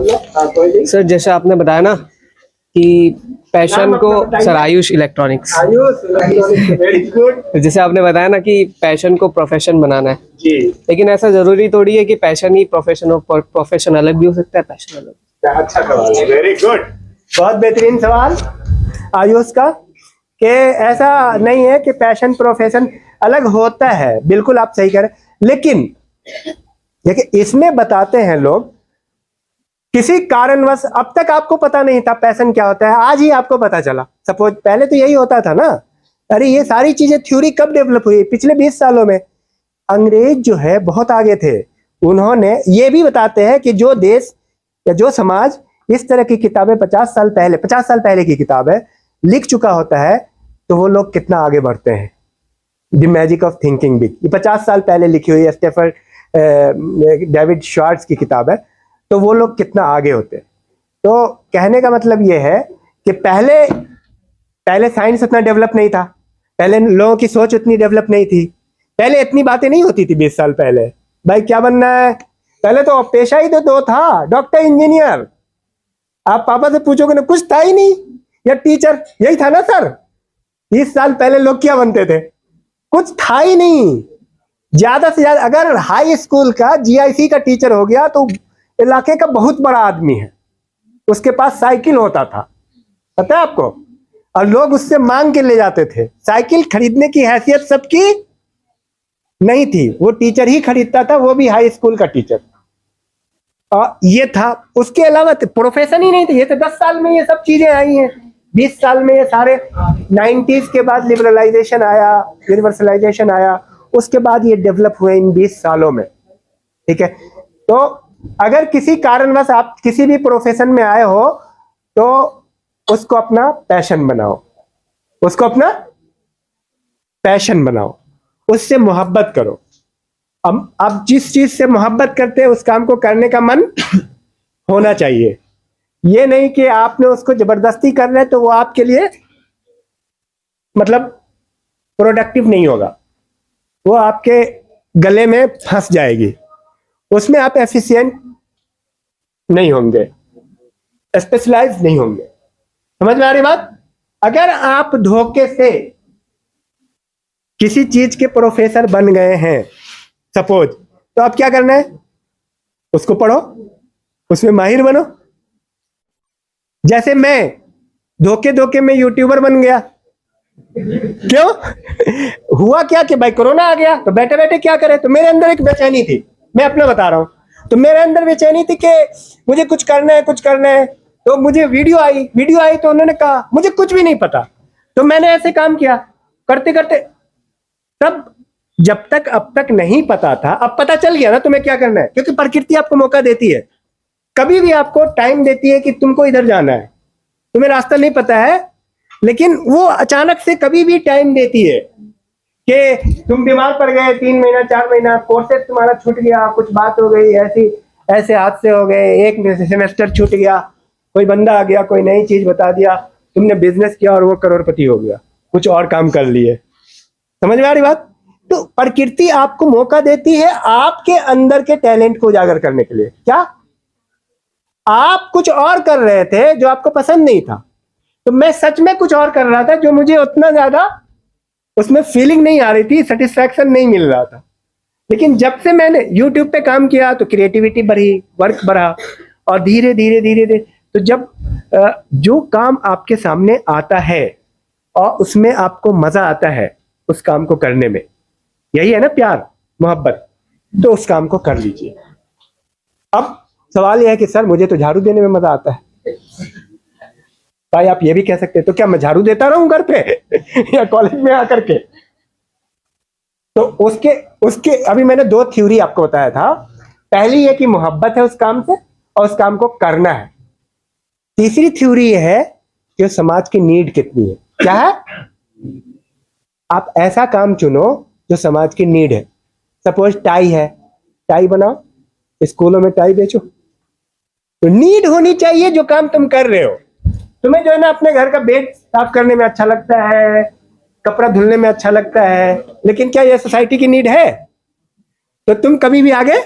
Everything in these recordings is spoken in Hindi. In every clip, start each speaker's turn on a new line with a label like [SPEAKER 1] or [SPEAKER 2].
[SPEAKER 1] सर जैसे आपने बताया ना कि पैशन को, sir Ayush electronics,
[SPEAKER 2] very good
[SPEAKER 1] जैसे आपने बताया ना कि पैशन को प्रोफेशन बनाना है
[SPEAKER 2] जी।
[SPEAKER 1] लेकिन ऐसा जरूरी थोड़ी है कि पैशन ही प्रोफेशन हो, प्रोफेशन अलग भी हो सकता है, पैशन अलग।
[SPEAKER 2] अच्छा सवाल, वेरी गुड, बहुत बेहतरीन सवाल आयुष का, कि ऐसा नहीं है कि पैशन प्रोफेशन अलग होता है, बिल्कुल आप सही कह रहे हैं। लेकिन देखिए इसमें बताते हैं लोग, किसी कारणवश अब तक आपको पता नहीं था पैशन क्या होता है, आज ही आपको पता चला। सपोज पहले तो यही होता था ना, अरे ये सारी चीजें थ्योरी कब डेवलप हुई? पिछले 20 सालों में। अंग्रेज जो है बहुत आगे थे, उन्होंने ये भी बताते हैं कि जो देश या जो समाज इस तरह की किताबें 50 साल पहले की किताब है लिख चुका होता है, तो वो लोग कितना आगे बढ़ते हैं। The magic of thinking big, ये 50 साल पहले लिखी हुई स्टेफन डेविड श्वार्ट्ज की किताब है, तो वो लोग कितना आगे होते हैं। तो कहने का मतलब ये है कि पहले साइंस उतना डेवलप नहीं था, पहले लोगों की सोच उतनी डेवलप नहीं थी, पहले इतनी बातें नहीं होती थी 20 साल पहले। भाई क्या बनना है, पहले तो पेशा ही तो दो था, डॉक्टर इंजीनियर। आप पापा से पूछोगे ना, कुछ था ही नहीं, या टीचर, यही था ना सर। 30 साल पहले लोग क्या बनते थे? कुछ था ही नहीं। ज्यादा से ज्यादा अगर हाई स्कूल का जीआईसी का टीचर हो गया तो इलाके का बहुत बड़ा आदमी है, उसके पास साइकिल होता था, पता है आपको, और लोग उससे मांग के ले जाते थे। साइकिल खरीदने की हैसियत सबकी नहीं थी, वो टीचर ही खरीदता था, वो भी हाई स्कूल का टीचर। और ये था, उसके अलावा प्रोफेशन ही नहीं थे। ये तो 10 साल में ये सब चीजें आई हैं, 20 साल में ये सारे 90s के बाद लिबरलाइजेशन आया, यूनिवर्सलाइजेशन आया, उसके बाद ये डेवलप हुए इन 20 सालों में। ठीक है, तो अगर किसी कारणवश आप किसी भी प्रोफेशन में आए हो तो उसको अपना पैशन बनाओ, उसको अपना पैशन बनाओ, उससे मोहब्बत करो। अब जिस चीज से मोहब्बत करते हैं उस काम को करने का मन होना चाहिए। ये नहीं कि आपने उसको जबरदस्ती कर रहे तो वो आपके लिए मतलब प्रोडक्टिव नहीं होगा, वो आपके गले में फंस जाएगी, उसमें आप एफिशिएंट नहीं होंगे, स्पेशलाइज नहीं होंगे। समझ में आ रही बात? अगर आप धोखे से किसी चीज के प्रोफेसर बन गए हैं सपोज, तो आप क्या करना है, उसको पढ़ो, उसमें माहिर बनो। जैसे मैं धोखे में यूट्यूबर बन गया, क्यों? हुआ क्या कि भाई कोरोना आ गया, तो बैठे बैठे क्या करे, तो मेरे अंदर एक बेचैनी थी, मैं अपना बता रहा हूं, तो मेरे अंदर बेचैनी थी कि मुझे कुछ करना है, कुछ करना है। तो मुझे वीडियो आई तो उन्होंने कहा मुझे कुछ भी नहीं पता, तो मैंने ऐसे काम किया, करते करते तब जब तक अब तक नहीं पता था, अब पता चल गया ना तुम्हें क्या करना है, क्योंकि प्रकृति आपको मौका देती है, कभी भी आपको टाइम देती है कि तुमको इधर जाना है, तुम्हें रास्ता नहीं पता है, लेकिन वो अचानक से कभी भी टाइम देती है कि तुम बीमार पड़ गए, 3 महीना 4 महीना कोर्सेज तुम्हारा छूट गया, कुछ बात हो गई, ऐसे हादसे हो गए, एक सेमेस्टर छूट गया, कोई बंदा आ गया, कोई नई चीज बता दिया, तुमने बिजनेस किया और वो करोड़पति हो गया, कुछ और काम कर लिए। समझ में आ रही बात? तो प्रकृति आपको मौका देती है आपके अंदर के टैलेंट को उजागर करने के लिए। क्या आप कुछ और कर रहे थे जो आपको पसंद नहीं था, तो मैं सच में कुछ और कर रहा था जो मुझे उतना ज्यादा उसमें फीलिंग नहीं आ रही थी, सेटिस्फैक्शन नहीं मिल रहा था। लेकिन जब से मैंने YouTube पे काम किया तो क्रिएटिविटी बढ़ी, वर्क बढ़ा, और धीरे धीरे धीरे धीरे तो जब जो काम आपके सामने आता है और उसमें आपको मजा आता है उस काम को करने में, यही है ना प्यार मोहब्बत, तो उस काम को कर लीजिए। अब सवाल यह है कि सर मुझे तो झाड़ू देने में मजा आता है। भाई आप ये भी कह सकते हैं, तो क्या मैं झाड़ू देता रहूं घर पे या कॉलेज में आकर के? तो उसके अभी मैंने 2 थ्योरी आपको बताया था। पहली ये कि मोहब्बत है उस काम से और उस काम को करना है। तीसरी थ्योरी ये है कि समाज की नीड कितनी है। क्या है? आप ऐसा काम चुनो जो समाज की नीड है। सपोज टाई है, टाई बनाओ, स्कूलों में टाई बेचो। तो नीड होनी चाहिए जो काम तुम कर रहे हो। तुम्हें जो है ना अपने घर का बेड साफ करने में अच्छा लगता है, कपड़ा धुलने में अच्छा लगता है, लेकिन क्या यह सोसाइटी की नीड है? तो तुम कभी भी आगे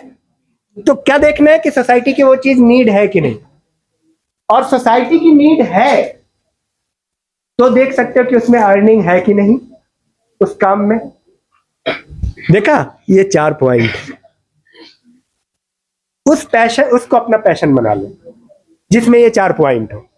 [SPEAKER 2] तो क्या देखना है कि सोसाइटी की वो चीज नीड है कि नहीं। और सोसाइटी की नीड है, तो देख सकते हो कि उसमें अर्निंग है कि नहीं उस काम में। देखा, ये 4 पॉइंट। उस पैशन, उसको अपना पैशन बना लो जिसमें ये 4 पॉइंट हो।